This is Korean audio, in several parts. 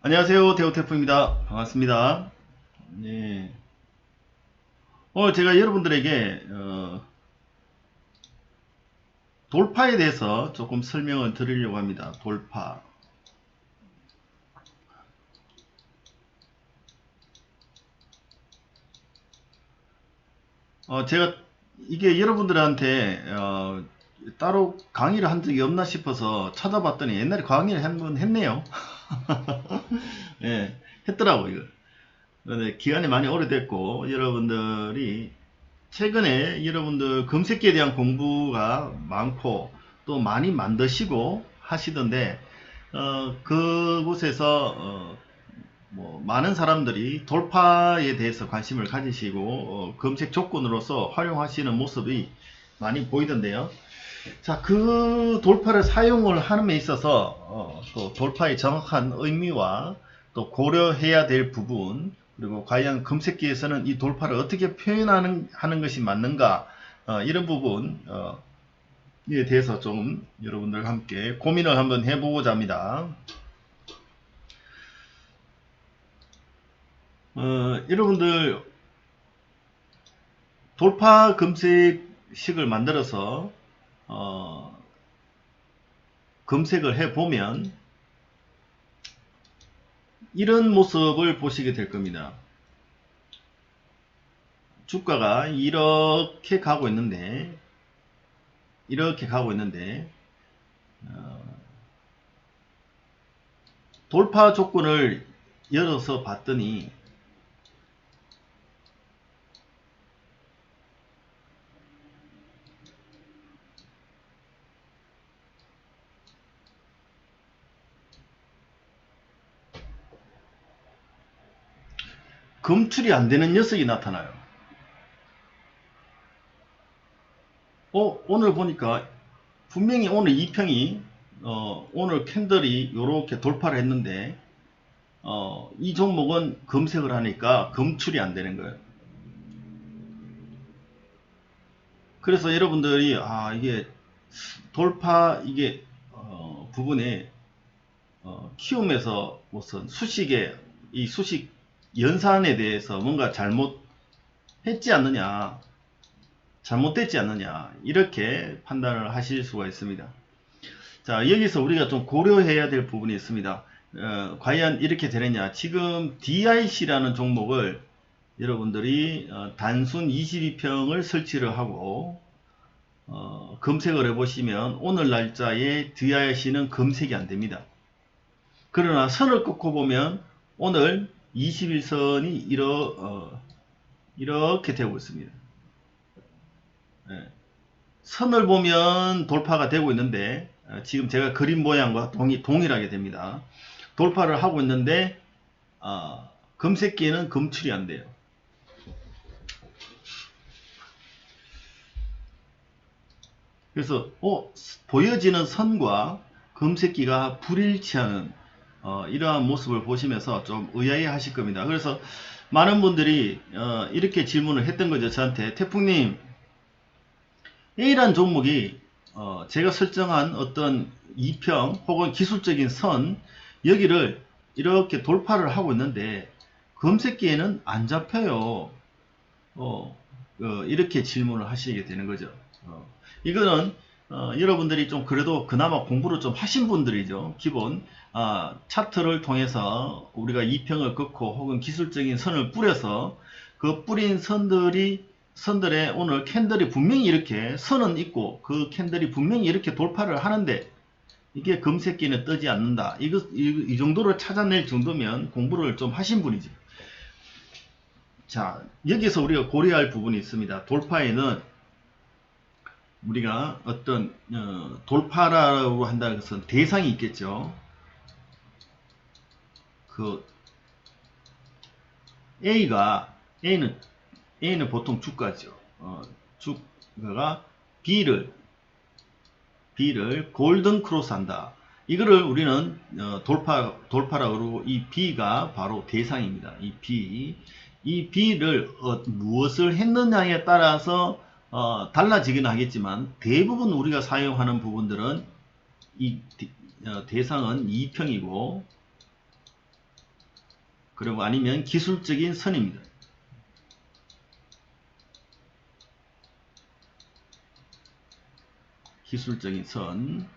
안녕하세요. 대우테프입니다. 반갑습니다. 네. 오늘 제가 여러분들에게 돌파에 대해서 조금 설명을 드리려고 합니다. 돌파. 제가 이게 여러분들한테 따로 강의를 한 적이 없나 싶어서 찾아봤더니 옛날에 강의를 한번 했네요. 예, 했더라고 이거. 근데 기간이 많이 오래됐고 여러분들이 최근에 여러분들 검색기에 대한 공부가 많고 또 많이 만드시고 하시던데 그곳에서 뭐 많은 사람들이 돌파에 대해서 관심을 가지시고 검색 조건으로서 활용하시는 모습이 많이 보이던데요. 자, 그 돌파를 사용을 하는 데 있어서 또 돌파의 정확한 의미와 또 고려해야 될 부분, 그리고 과연 검색기에서는 이 돌파를 어떻게 하는 것이 맞는가, 이런 부분 에 대해서 좀 여러분들과 함께 고민을 한번 해보고자 합니다. 여러분들 돌파 검색식을 만들어서 검색을 해보면 이런 모습을 보시게 될 겁니다. 주가가 이렇게 가고 있는데 돌파 조건을 열어서 봤더니 검출이 안 되는 녀석이 나타나요. 오늘 보니까 분명히 오늘 2평이 오늘 캔들이 이렇게 돌파를 했는데 이 종목은 검색을 하니까 검출이 안 되는 거예요. 그래서 여러분들이 이게 돌파 이게 부분에 키움에서 무슨 수식의 이 수식 연산에 대해서 뭔가 잘못했지 않느냐, 잘못됐지 않느냐, 이렇게 판단을 하실 수가 있습니다. 자, 여기서 우리가 좀 고려해야 될 부분이 있습니다. 과연 이렇게 되느냐. 지금 DIC라는 종목을 여러분들이 단순 22평을 설치를 하고 검색을 해보시면 오늘 날짜에 DIC는 검색이 안됩니다. 그러나 선을 긋고 보면 오늘 21선이 이렇게 되고 있습니다. 선을 보면 돌파가 되고 있는데 지금 제가 그린 모양과 동일하게 됩니다. 돌파를 하고 있는데 검색기에는 검출이 안 돼요. 그래서 보여지는 선과 검색기가 불일치하는 이러한 모습을 보시면서 좀 의아해 하실 겁니다. 그래서 많은 분들이 이렇게 질문을 했던 거죠. 저한테 태풍님, A란 종목이 제가 설정한 어떤 2평 혹은 기술적인 선 여기를 이렇게 돌파를 하고 있는데 검색기에는 안 잡혀요. 이렇게 질문을 하시게 되는 거죠. 이거는 여러분들이 좀 그래도 그나마 공부를 좀 하신 분들이죠. 기본 차트를 통해서 우리가 2평을 긋고 혹은 기술적인 선을 뿌려서 그 뿌린 선들의 오늘 캔들이 분명히 이렇게 선은 있고 그 캔들이 분명히 이렇게 돌파를 하는데 이게 검색기는 뜨지 않는다. 이 정도를 찾아낼 정도면 공부를 좀 하신 분이죠. 자, 여기서 우리가 고려할 부분이 있습니다. 돌파에는 우리가 어떤 돌파라고 한다는 것은 대상이 있겠죠. 그 A는 보통 주가죠. 주가가 B를 골든 크로스 한다. 이거를 우리는 돌파라고 그러고 이 B가 바로 대상입니다. 이 B를 무엇을 했느냐에 따라서 달라지긴 하겠지만 대부분 우리가 사용하는 부분들은 이 대상은 2평이고 그리고 아니면 기술적인 선입니다. 기술적인 선.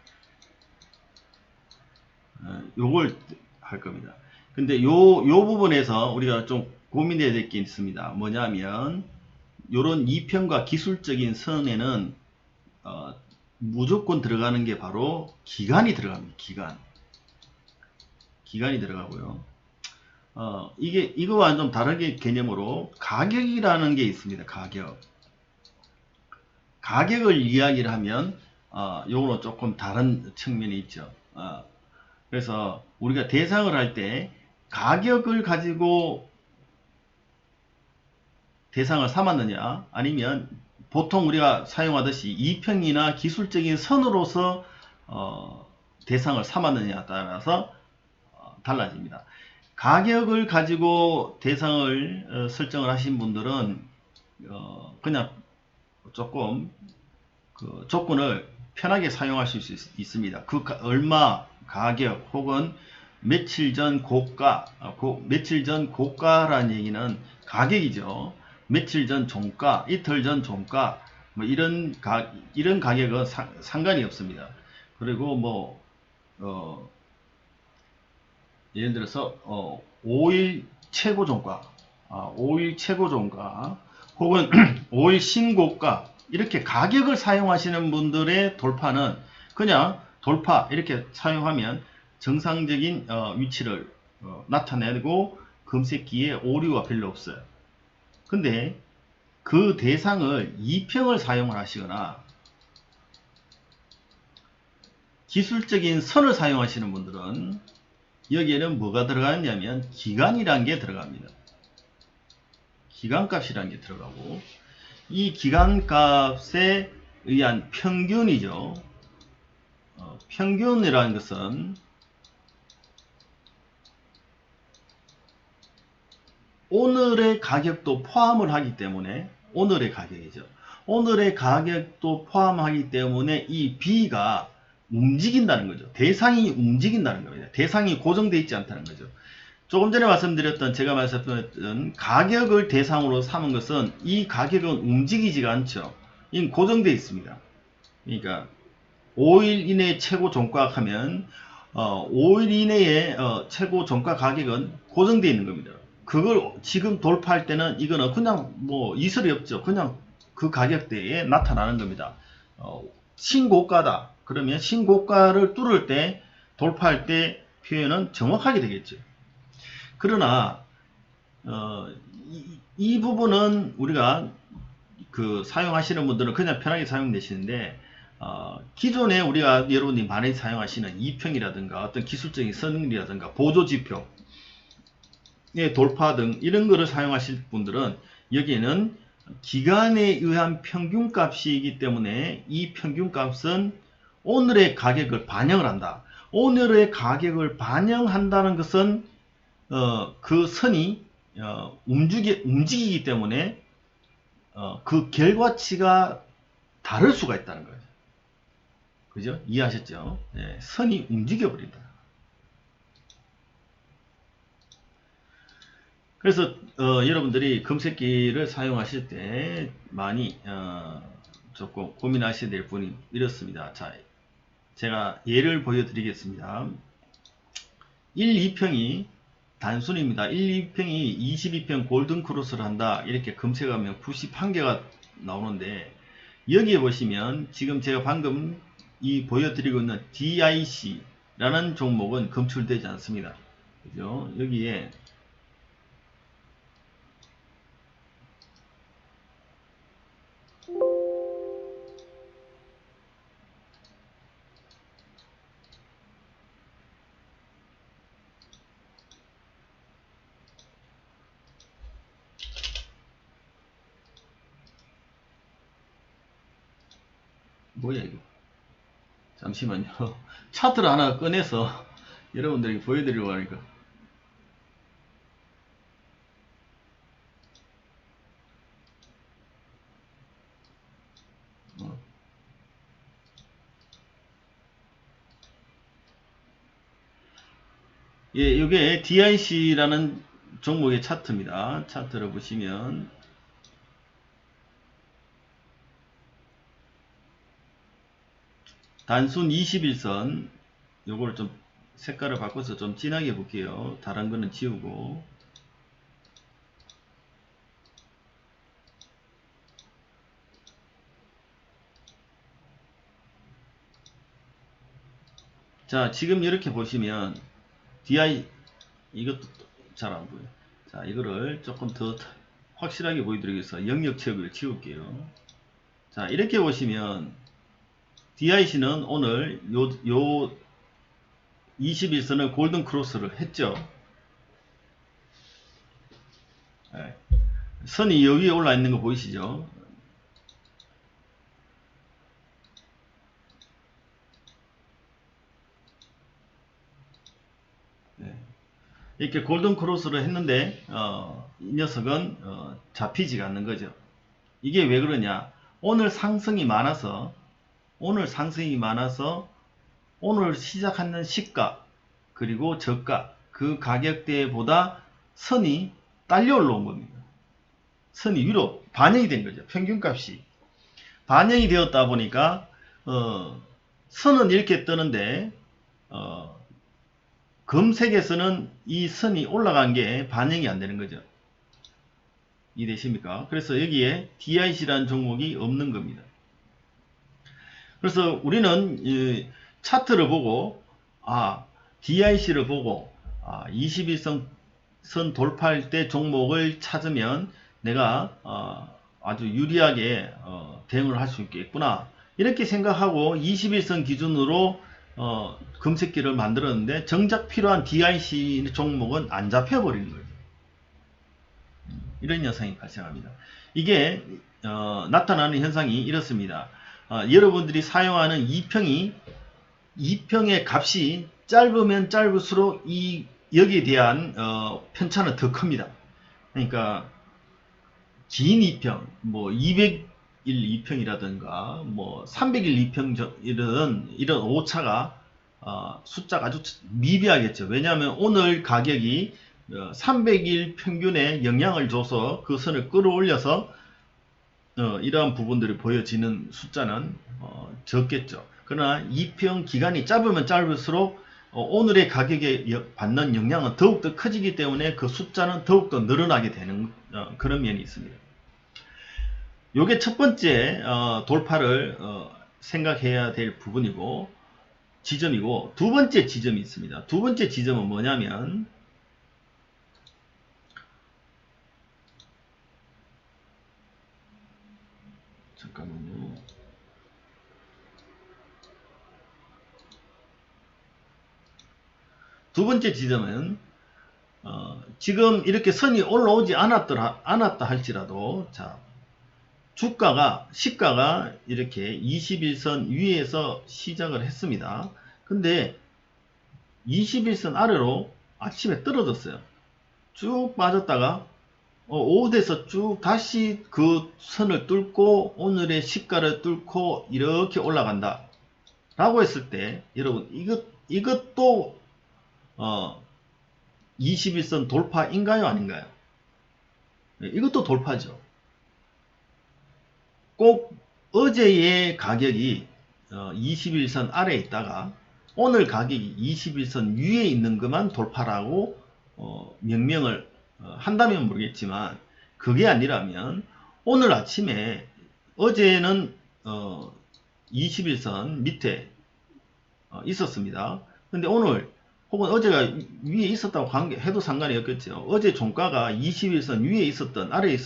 요걸 할 겁니다. 근데 요 부분에서 우리가 좀 고민해야 될 게 있습니다. 뭐냐면 요런 이평과 기술적인 선에는 무조건 들어가는 게 바로 기간이 들어갑니다. 기간이 들어가고요. 이거와 좀 다르게 개념으로 가격이라는 게 있습니다. 가격을 이야기를 하면 요거는 조금 다른 측면이 있죠. 그래서 우리가 대상을 할 때 가격을 가지고 대상을 삼았느냐, 아니면 보통 우리가 사용하듯이 이평이나 기술적인 선으로서 대상을 삼았느냐에 따라서 달라집니다. 가격을 가지고 대상을 설정을 하신 분들은 그냥 조금 그 조건을 편하게 사용하실 수 있습니다. 얼마 가격 혹은 며칠 전 고가, 며칠 전 고가라는 얘기는 가격이죠. 며칠 전 종가, 이틀 전 종가, 뭐 이런 가격은 상관이 없습니다. 그리고 예를 들어서 5일 최고 종가, 5일 최고 종가, 혹은 5일 신고가, 이렇게 가격을 사용하시는 분들의 돌파는 그냥 돌파 이렇게 사용하면 정상적인 위치를 나타내고 검색기에 오류가 별로 없어요. 근데 그 대상을 2평을 사용을 하시거나 기술적인 선을 사용하시는 분들은 여기에는 뭐가 들어가냐면 기간이라는 게 들어갑니다. 기간값이라는 게 들어가고, 이 기간값에 의한 평균이죠. 평균이라는 것은 오늘의 가격도 포함을 하기 때문에, 오늘의 가격이죠. 오늘의 가격도 포함하기 때문에 이 B가 움직인다는 거죠. 대상이 움직인다는 겁니다. 대상이 고정되어 있지 않다는 거죠. 조금 전에 제가 말씀드렸던 가격을 대상으로 삼은 것은 이 가격은 움직이지가 않죠. 이건 고정되어 있습니다. 그러니까 5일 이내 최고 종가 하면 5일 이내의 최고 종가 가격은 고정되어 있는 겁니다. 그걸 지금 돌파할 때는 이거는 그냥 뭐 이설이 없죠. 그냥 그 가격대에 나타나는 겁니다. 신고가다. 그러면 신고가를 뚫을 때, 돌파할 때 표현은 정확하게 되겠죠. 그러나 이 부분은 우리가 사용하시는 분들은 그냥 편하게 사용되시는데, 기존에 우리가 여러분이 많이 사용하시는 이평이라든가 어떤 기술적인 선이라든가 보조지표, 돌파 등 이런 거를 사용하실 분들은 여기에는 기간에 의한 평균값이기 때문에 이 평균값은 오늘의 가격을 반영을 한다. 오늘의 가격을 반영한다는 것은 그 선이 움직이기 때문에 그 결과치가 다를 수가 있다는 거죠. 그죠? 이해하셨죠? 네, 선이 움직여 버린다. 그래서 여러분들이 검색기를 사용하실 때 많이 조금 고민하셔야 될 부분이 이렇습니다. 자, 제가 예를 보여드리겠습니다. 1, 2평이 단순입니다. 1, 2평이 22평 골든크로스를 한다. 이렇게 검색하면 91개가 나오는데, 여기에 보시면 지금 제가 방금 보여드리고 있는 DIC라는 종목은 검출되지 않습니다. 그죠? 여기에 뭐야 이거? 잠시만요. 차트를 하나 꺼내서 여러분들에게 보여드리려고 하니까. 예, 이게 DIC라는 종목의 차트입니다. 차트를 보시면 단순 21선 요거를 좀 색깔을 바꿔서 좀 진하게 볼게요. 다른 거는 지우고. 자, 지금 이렇게 보시면 DI 이것도 잘 안 보여요. 자, 이거를 조금 더 확실하게 보여드리기 위해서 영역 채우기를 지울게요. 자, 이렇게 보시면 DIC는 오늘 요 21선을 골든 크로스를 했죠. 네. 선이 여 위에 올라 있는 거 보이시죠? 네. 이렇게 골든 크로스를 했는데 이 녀석은 잡히지가 않는 거죠. 이게 왜 그러냐? 오늘 상승이 많아서 오늘 시작하는 시가 그리고 저가 그 가격대보다 선이 딸려 올라온 겁니다. 선이 위로 반영이 된 거죠. 평균값이 반영이 되었다 보니까 선은 이렇게 뜨는데 금색에서는 이 선이 올라간 게 반영이 안 되는 거죠. 이해되십니까? 그래서 여기에 DIC라는 종목이 없는 겁니다. 그래서 우리는 차트를 보고 DIC를 보고 21선 돌파할 때 종목을 찾으면 내가 아주 유리하게 대응을 할 수 있겠구나 이렇게 생각하고 21선 기준으로 금색기를 만들었는데 정작 필요한 DIC 종목은 안 잡혀버리는 거예요. 이런 현상이 발생합니다. 이게 나타나는 현상이 이렇습니다. 여러분들이 사용하는 2평의 값이 짧으면 짧을수록 여기에 대한 편차는 더 큽니다. 그러니까 긴 2평, 뭐 200일 2평이라든가 뭐 300일 2평 이런 오차가 숫자가 아주 미비하겠죠. 왜냐하면 오늘 가격이 300일 평균에 영향을 줘서 그 선을 끌어올려서 이러한 부분들이 보여지는 숫자는 적겠죠. 그러나 2평 기간이 짧으면 짧을수록 오늘의 가격에 받는 영향은 더욱더 커지기 때문에 그 숫자는 더욱더 늘어나게 되는 그런 면이 있습니다. 요게 첫 번째 돌파를 생각해야 될 부분이고 지점이고, 두 번째 지점이 있습니다. 두 번째 지점은 뭐냐면 잠깐만요. 두 번째 지점은 지금 이렇게 선이 올라오지 않았다 할지라도 자, 시가가 이렇게 21선 위에서 시작을 했습니다. 근데 21선 아래로 아침에 떨어졌어요. 쭉 빠졌다가 오후에서 쭉 다시 그 선을 뚫고 오늘의 시가를 뚫고 이렇게 올라간다 라고 했을 때 여러분 이것도 21선 돌파인가요 아닌가요? 네, 이것도 돌파죠. 꼭 어제의 가격이 21선 아래에 있다가 오늘 가격이 21선 위에 있는 것만 돌파라고 명명을 한다면 모르겠지만, 그게 아니라면 오늘 아침에 어제는 21선 밑에 있었습니다. 근데 오늘 혹은 어제가 위에 있었다고 해도 상관이 없겠죠. 어제 종가가 21선 위에 있었던 아래에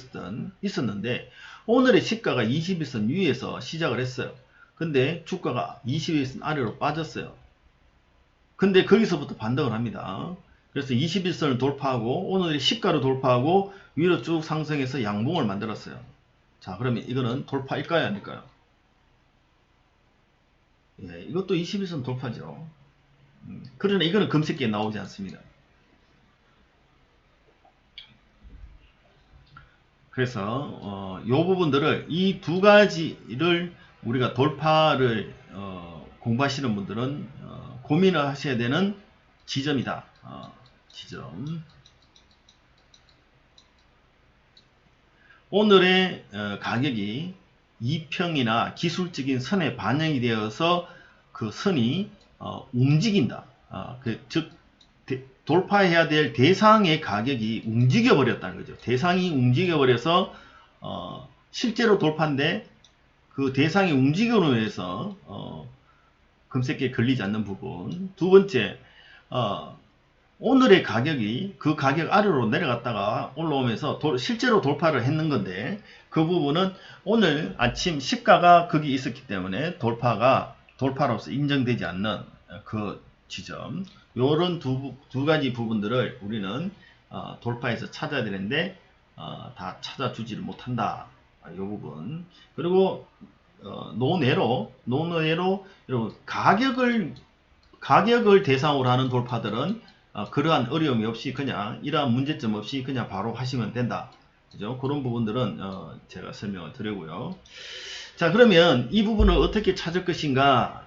있었는데 오늘의 시가가 21선 위에서 시작을 했어요. 근데 주가가 21선 아래로 빠졌어요. 근데 거기서부터 반등을 합니다. 그래서 21선을 돌파하고 오늘의 시가를 돌파하고 위로 쭉 상승해서 양봉을 만들었어요. 자, 그러면 이거는 돌파일까요 아닐까요? 예, 이것도 21선 돌파죠. 그러나 이거는 금색기에 나오지 않습니다. 그래서 이 부분들을, 이 두 가지를 우리가 돌파를 공부하시는 분들은 고민을 하셔야 되는 지점이다. 지점. 오늘의 가격이 2평이나 기술적인 선에 반영이 되어서 그 선이 움직인다. 즉 돌파해야 될 대상의 가격이 움직여 버렸다는 거죠. 대상이 움직여 버려서 실제로 돌파인데 그 대상이 움직임으로 인해서 금색에 걸리지 않는 부분. 두 번째, 오늘의 가격이 그 가격 아래로 내려갔다가 올라오면서 실제로 돌파를 했는 건데, 그 부분은 오늘 아침 시가가 거기 있었기 때문에 돌파로서 인정되지 않는 그 지점. 요런 두 가지 부분들을 우리는 돌파해서 찾아야 되는데 다 찾아주지를 못한다. 이 부분. 그리고 노내로 여러분 가격을 대상으로 하는 돌파들은 그러한 어려움이 없이 그냥 이러한 문제점 없이 그냥 바로 하시면 된다. 그죠? 그런 부분들은 제가 설명을 드리고요. 자, 그러면 이 부분을 어떻게 찾을 것인가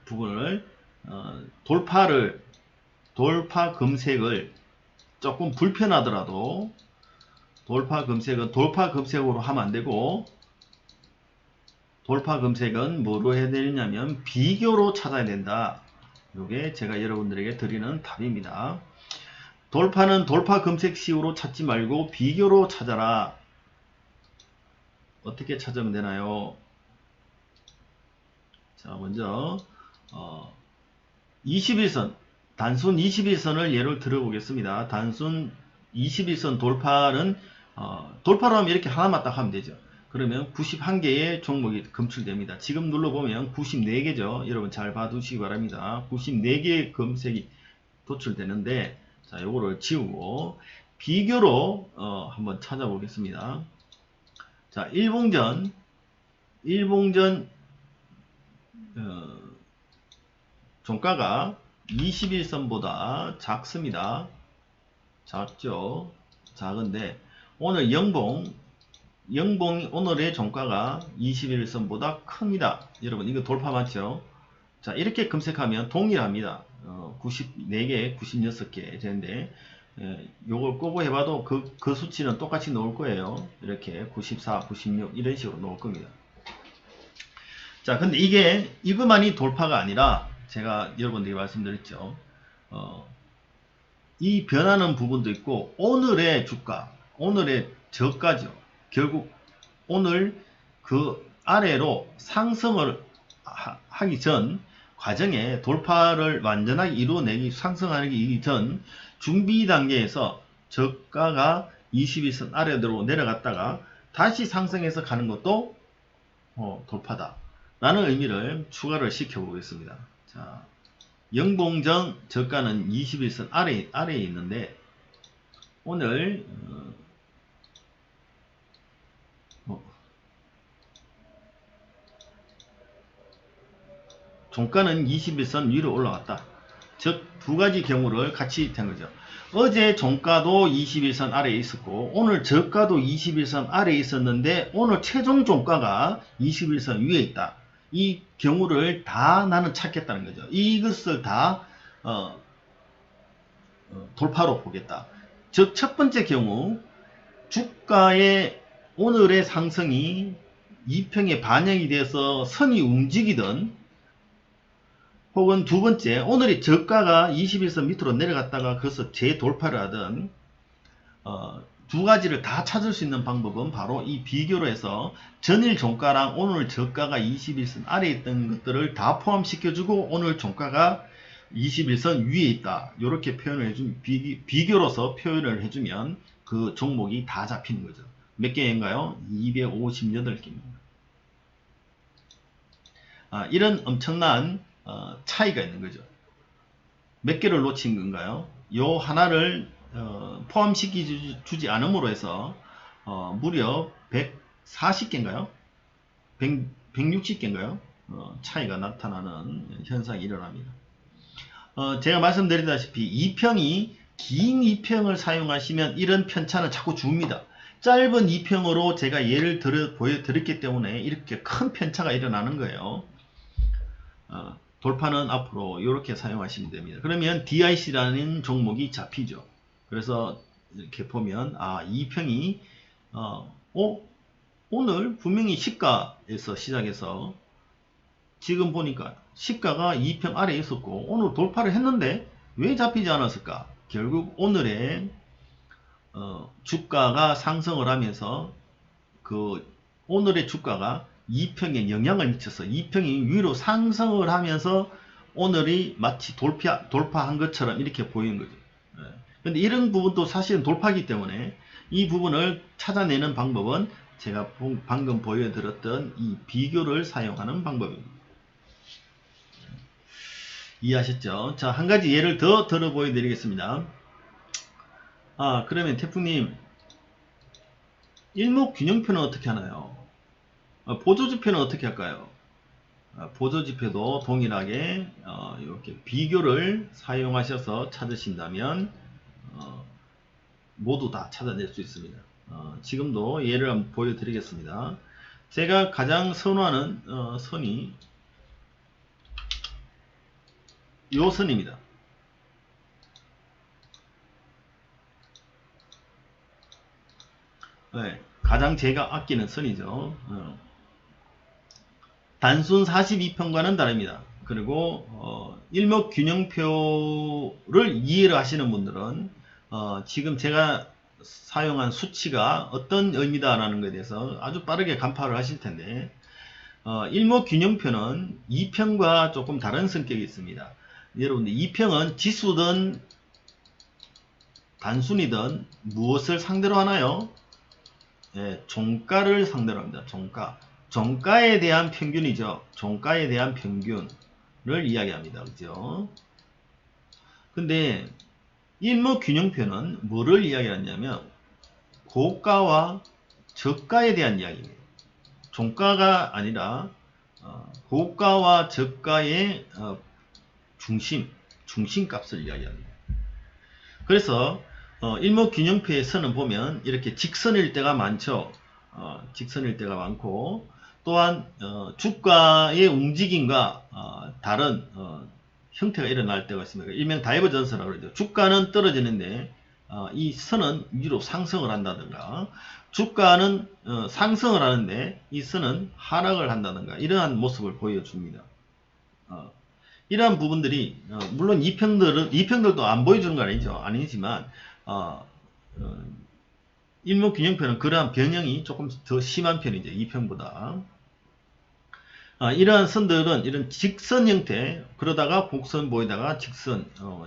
부분을 돌파 검색을 조금 불편하더라도 돌파 검색은 돌파 검색으로 하면 안 되고, 돌파 검색은 뭐로 해야 되냐면 비교로 찾아야 된다. 이게 제가 여러분들에게 드리는 답입니다. 돌파는 돌파 검색식으로 찾지 말고 비교로 찾아라. 어떻게 찾으면 되나요? 자, 먼저 21선, 단순 21선을 예를 들어보겠습니다. 단순 21선 돌파는 돌파로 하면 이렇게 하나만 딱 하면 되죠. 그러면 91개의 종목이 검출됩니다. 지금 눌러보면 94개죠. 여러분 잘 봐두시기 바랍니다. 94개의 검색이 도출되는데, 자, 요거를 지우고 비교로 한번 찾아보겠습니다. 자, 일봉전 종가가 21선보다 작습니다. 작죠. 작은데 오늘 영봉 오늘의 종가가 21선보다 큽니다. 여러분 이거 돌파 맞죠? 자, 이렇게 검색하면 동일합니다. 94개, 96개 되는데 요걸 끄고 해봐도 그 수치는 똑같이 나올 거예요. 이렇게 94, 96 이런 식으로 나올 겁니다. 자, 근데 이것만이 돌파가 아니라 제가 여러분들에게 말씀드렸죠. 이 변하는 부분도 있고 오늘의 주가, 오늘의 저가죠. 결국 오늘 그 아래로 상승을 하기 전 과정에 돌파를 완전하게 이루어내기, 상승하기 전 준비 단계에서 저가가 21선 아래로 내려갔다가 다시 상승해서 가는 것도 돌파다 라는 의미를 추가를 시켜 보겠습니다. 자, 영봉정 저가는 21선 아래에 있는데 오늘 종가는 21선 위로 올라갔다. 즉 두 가지 경우를 같이 된 거죠. 어제 종가도 21선 아래에 있었고 오늘 저가도 21선 아래에 있었는데 오늘 최종 종가가 21선 위에 있다. 이 경우를 다 나는 찾겠다는 거죠. 이것을 다 돌파로 보겠다. 즉 첫 번째 경우 주가의 오늘의 상승이 2평에 반영이 돼서 선이 움직이든, 혹은 두 번째 오늘의 저가가 21선 밑으로 내려갔다가 그것을 재돌파를 하든, 두 가지를 다 찾을 수 있는 방법은 바로 이 비교로 해서 전일 종가랑 오늘 저가가 21선 아래에 있던 것들을 다 포함시켜주고 오늘 종가가 21선 위에 있다. 이렇게 표현을 해주면, 비교로서 표현을 해주면 그 종목이 다 잡히는 거죠. 몇 개인가요? 258개입니다. 이런 엄청난 차이가 있는 거죠. 몇 개를 놓친 건가요? 요 하나를 포함시키지 않음으로 해서 무려 140개인가요? 160개인가요? 차이가 나타나는 현상이 일어납니다. 제가 말씀드리다시피 2평이 긴 2평을 사용하시면 이런 편차는 자꾸 줍니다. 짧은 2평으로 제가 예를 들어 보여드렸기 때문에 이렇게 큰 편차가 일어나는 거예요. 돌파는 앞으로 이렇게 사용하시면 됩니다. 그러면 DIC라는 종목이 잡히죠. 그래서 이렇게 보면 2평이 오늘 분명히 시가에서 시작해서 지금 보니까 시가가 2평 아래에 있었고 오늘 돌파를 했는데 왜 잡히지 않았을까? 결국 오늘의 주가가 상승을 하면서 그 오늘의 주가가 2평에 영향을 미쳐서 2평이 위로 상승을 하면서 오늘이 마치 돌파한 것처럼 이렇게 보이는 거죠. 근데 이런 부분도 사실은 돌파기 때문에 이 부분을 찾아내는 방법은 제가 방금 보여드렸던 이 비교를 사용하는 방법입니다. 이해하셨죠? 자, 한 가지 예를 더 들어 보여드리겠습니다. 그러면 태풍님, 일목균형표는 어떻게 하나요? 보조지표는 어떻게 할까요? 보조지표도 동일하게 이렇게 비교를 사용하셔서 찾으신다면 모두 다 찾아낼 수 있습니다. 지금도 예를 한번 보여드리겠습니다. 제가 가장 선호하는 선이 요 선입니다. 네, 가장 제가 아끼는 선이죠. 단순 42평과는 다릅니다. 그리고 일목균형표를 이해를 하시는 분들은 지금 제가 사용한 수치가 어떤 의미다라는 것에 대해서 아주 빠르게 간파를 하실 텐데 일목균형표는 2평과 조금 다른 성격이 있습니다. 여러분들 2평은 지수든 단순이든 무엇을 상대로 하나요? 종가를 상대로 합니다. 종가에 대한 평균이죠. 종가에 대한 평균을 이야기합니다. 그죠? 근데 일목균형표는 뭐를 이야기하냐면 고가와 저가에 대한 이야기입니다. 종가가 아니라 고가와 저가의 중심값을 이야기합니다. 그래서 일목균형표의 선은 보면 이렇게 직선일 때가 많죠. 직선일 때가 많고 또한 주가의 움직임과 다른 형태가 일어날 때가 있습니다. 일명 다이버전스라고 그러죠. 주가는 떨어지는데 이 선은 위로 상승을 한다든가 주가는 상승을 하는데 이 선은 하락을 한다든가 이러한 모습을 보여줍니다. 이러한 부분들이 물론 이평들도 안 보여주는 건 아니지만 일목균형표는 그러한 변형이 조금 더 심한 편이죠. 2평보다. 이러한 선들은 이런 직선 형태, 그러다가 곡선 보이다가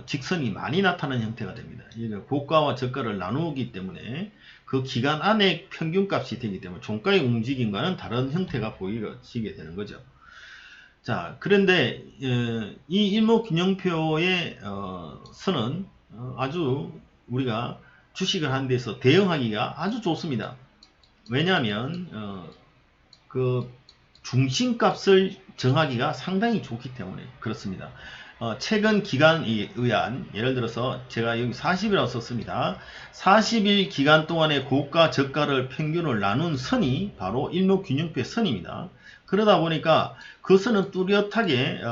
직선이 많이 나타나는 형태가 됩니다. 고가와 저가를 나누기 때문에 그 기간 안에 평균값이 되기 때문에 종가의 움직임과는 다른 형태가 보이게 되는 거죠. 자, 그런데 이 일목균형표의 선은 아주 우리가 주식을 하는 데서 대응하기가 아주 좋습니다. 왜냐하면 그 중심값을 정하기가 상당히 좋기 때문에 그렇습니다. 최근 기간에 의한 예를 들어서 제가 여기 40이라고 썼습니다. 40일 기간 동안의 고가 저가를 평균을 나눈 선이 바로 일목균형표의 선입니다. 그러다 보니까 그 선은 뚜렷하게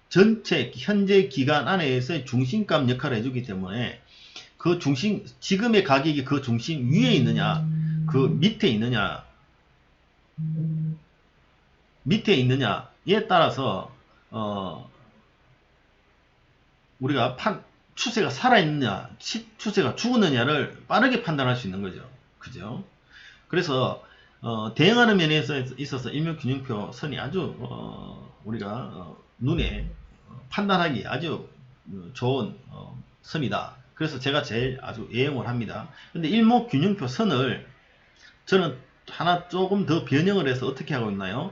전체 현재 기간 안에서의 중심값 역할을 해주기 때문에 그 중심, 지금의 가격이 그 중심 위에 있느냐 그 밑에 있느냐에 따라서 우리가 추세가 살아있느냐 추세가 죽었느냐를 빠르게 판단할 수 있는 거죠. 그죠? 그래서 대응하는 면에 있어서 일목균형표 선이 아주 우리가 눈에 판단하기 아주 좋은 선이다. 그래서 제가 제일 아주 애용을 합니다. 근데 일목균형표 선을 저는 하나 조금 더 변형을 해서 어떻게 하고 있나요?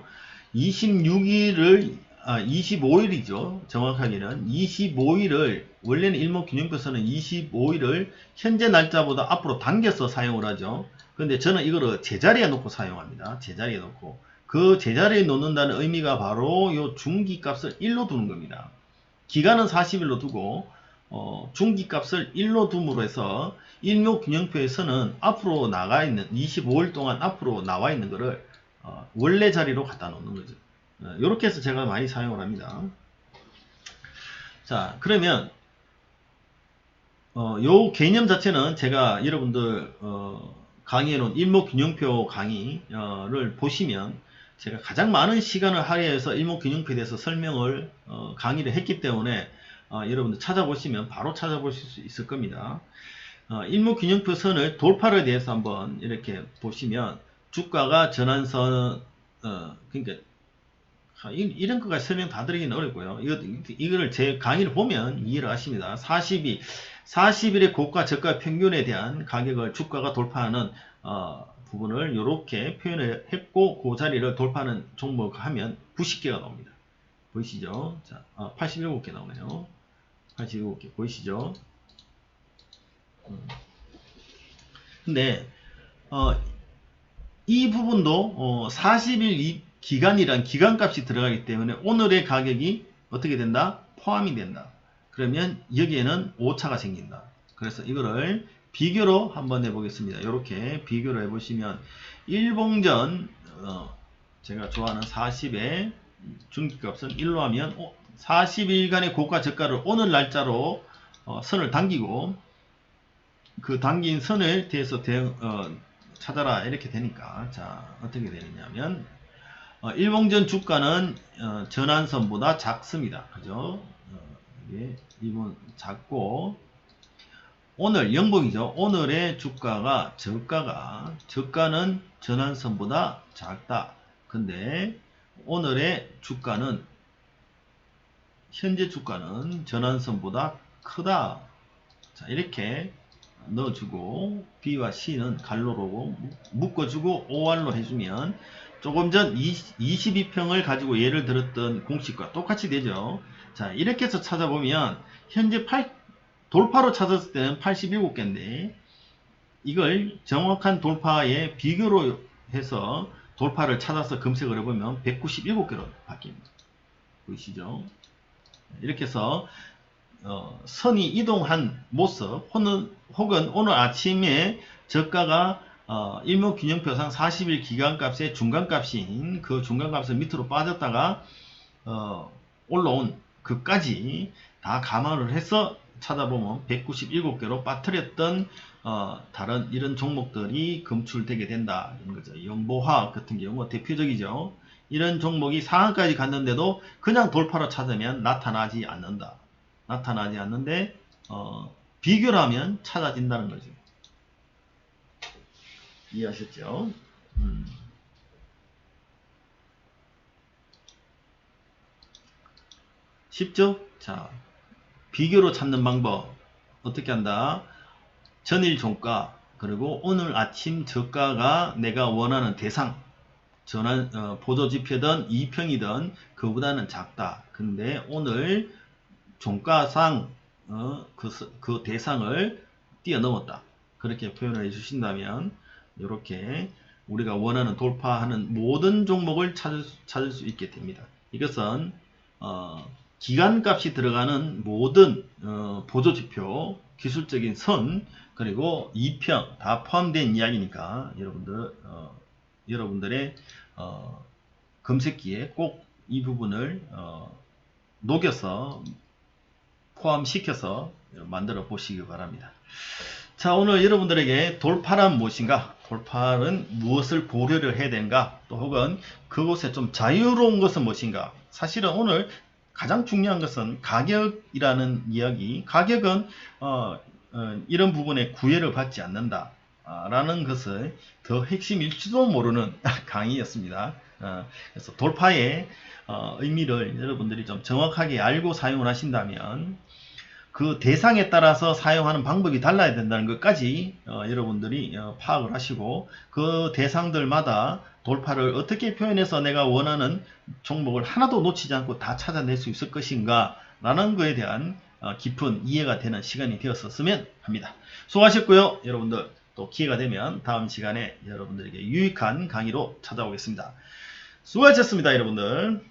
25일이죠. 정확하게는 25일을 원래는 일목균형표 선은 25일을 현재 날짜보다 앞으로 당겨서 사용을 하죠. 근데 저는 이거를 제자리에 놓고 사용합니다. 제자리에 놓고. 그 제자리에 놓는다는 의미가 바로 요 중기값을 1로 두는 겁니다. 기간은 40일로 두고 중기값을 1로 둠으로 해서 일목균형표에서는 앞으로 나가 있는 25일 동안 앞으로 나와 있는 거를 원래 자리로 갖다 놓는 거죠. 이렇게 해서 제가 많이 사용을 합니다. 자, 그러면 요 개념 자체는 제가 여러분들 강의해놓은 일목균형표 강의를 보시면 제가 가장 많은 시간을 할애해서 일목균형표에 대해서 설명을 강의를 했기 때문에 여러분들 찾아보시면 바로 찾아보실 수 있을 겁니다. 일목균형표 선을 돌파를 대해서 한번 이렇게 보시면 주가가 전환선 그러니까 이런 것까지 설명 다 드리기는 어렵고요. 이거를 제 강의를 보면 이해를 하십니다. 40일의 고가 저가 평균에 대한 가격을 주가가 돌파하는 부분을 이렇게 표현을 했고 그 자리를 돌파하는 종목 하면 90개가 나옵니다. 보이시죠? 자, 87개 나오네요. 87개 보이시죠? 근데 이 부분도 40일 기간이란 기간값이 들어가기 때문에 오늘의 가격이 어떻게 된다? 포함이 된다. 그러면 여기에는 오차가 생긴다. 그래서 이거를 비교로 한번 해보겠습니다. 이렇게 비교를 해보시면 일봉전 제가 좋아하는 40의 중기값은 1로 하면 40일간의 고가 저가를 오늘 날짜로 선을 당기고 그 당긴 선을 대해서 찾아라 이렇게 되니까 자 어떻게 되느냐면 일봉전 주가는 전환선보다 작습니다. 그죠? 이게 이번 작고 오늘 영봉이죠. 오늘의 주가가 저가는 전환선보다 작다. 근데 오늘의 주가는 현재 주가는 전환선보다 크다. 자 이렇게 넣어주고 B와 C는 갈로로 묶어주고 OR로 해주면 조금 전 22평을 가지고 예를 들었던 공식과 똑같이 되죠. 자 이렇게 해서 찾아보면 현재 돌파로 찾았을 때는 87개인데 이걸 정확한 돌파에 비교로 해서 돌파를 찾아서 검색을 해보면 197개로 바뀝니다. 보이시죠? 이렇게 해서 선이 이동한 모습 혹은 오늘 아침에 저가가 일목균형표상 40일 기간값의 중간값인 그 중간값을 밑으로 빠졌다가 올라온 그까지 다 감안을 해서 찾아보면 197개로 빠뜨렸던 다른 이런 종목들이 검출되게 된다. 이런 거죠. 영보화학 같은 경우 대표적이죠. 이런 종목이 상한까지 갔는데도 그냥 돌파로 찾으면 나타나지 않는다. 나타나지 않는데 비교를 하면 찾아진다는 거죠. 이해하셨죠? 쉽죠? 자, 비교로 찾는 방법 어떻게 한다? 전일 종가 그리고 오늘 아침 저가가 내가 원하는 대상 전환 보조지표든 2평이든 그보다는 작다. 근데 오늘 종가상 그 대상을 뛰어넘었다. 그렇게 표현을 해주신다면 이렇게 우리가 원하는 돌파하는 모든 종목을 찾을 수 있게 됩니다. 이것은 기간값이 들어가는 모든 보조지표, 기술적인 선, 그리고 2평 다 포함된 이야기니까 여러분들의 검색기에 꼭 이 부분을 녹여서 포함시켜서 만들어 보시기 바랍니다. 자, 오늘 여러분들에게 돌파란 무엇인가, 돌파는 무엇을 고려를 해야 되는가, 또 혹은 그곳에 좀 자유로운 것은 무엇인가. 사실은 오늘 가장 중요한 것은 가격이라는 이야기. 가격은 이런 부분에 구애를 받지 않는다 라는 것을 더 핵심일지도 모르는 강의였습니다. 그래서 돌파의 의미를 여러분들이 좀 정확하게 알고 사용을 하신다면 그 대상에 따라서 사용하는 방법이 달라야 된다는 것까지 여러분들이 파악을 하시고 그 대상들마다 돌파를 어떻게 표현해서 내가 원하는 종목을 하나도 놓치지 않고 다 찾아낼 수 있을 것인가 라는 것에 대한 깊은 이해가 되는 시간이 되었었으면 합니다. 수고하셨고요. 여러분들 또 기회가 되면 다음 시간에 여러분들에게 유익한 강의로 찾아오겠습니다. 수고하셨습니다. 여러분들.